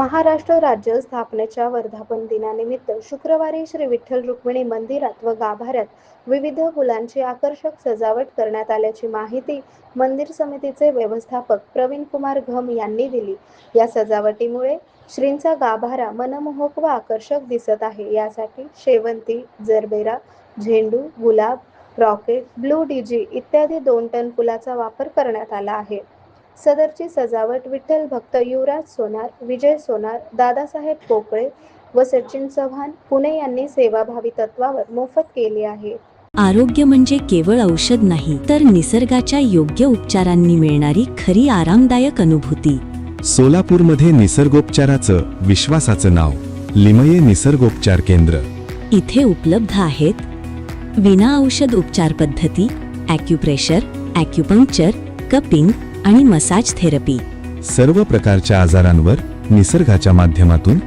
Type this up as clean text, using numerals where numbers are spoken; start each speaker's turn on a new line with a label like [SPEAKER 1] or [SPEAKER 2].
[SPEAKER 1] महाराष्ट्र राज्य स्थापनेच्या वर्धापन दिनानिमित्त शुक्रवारी श्री विठ्ठल रुक्मिणी मंदिरात व गाभाऱ्यात विविध फुलांची आकर्षक सजावट करण्यात आल्याची माहिती मंदिर समितीचे व्यवस्थापक प्रवीण कुमार घम यांनी दिली। या सजावटीमुळे श्रींचा गाभारा मनमोहक व आकर्षक दिसत आहे। यासाठी शेवंती, जरबेरा, झेंडू, गुलाब, रॉकेट, ब्लू डीजी इत्यादी 2 टन फुलाचा वापर करण्यात आला आहे। सदरची सजावट विठ्ठल भक्त युवराज सोनार, विजय सोनार, दादासाहेब पोकळे व सचिन चव्हाण पुणे यांनी सेवाभावी तत्वावर मोफत केली आहे।
[SPEAKER 2] आरोग्य म्हणजे केवळ औषध नाही, तर निसर्गाच्या योग्य उपचारांनी मिळणारी खरी आरामदायक अनुभूती।
[SPEAKER 3] सोलापूरमध्ये निसर्गोपचाराचं विश्वासाचं नाव लिमये निसर्गोपचार केंद्र।
[SPEAKER 2] इथे उपलब्ध आहेत विना औषध उपचार पद्धती, ॲक्युप्रेशर, ॲक्युपंक्चर, कपिंग आणि मसाज थेरपी।
[SPEAKER 3] सर्व प्रकारच्या आजारांवर निसर्गाच्या माध्यमातून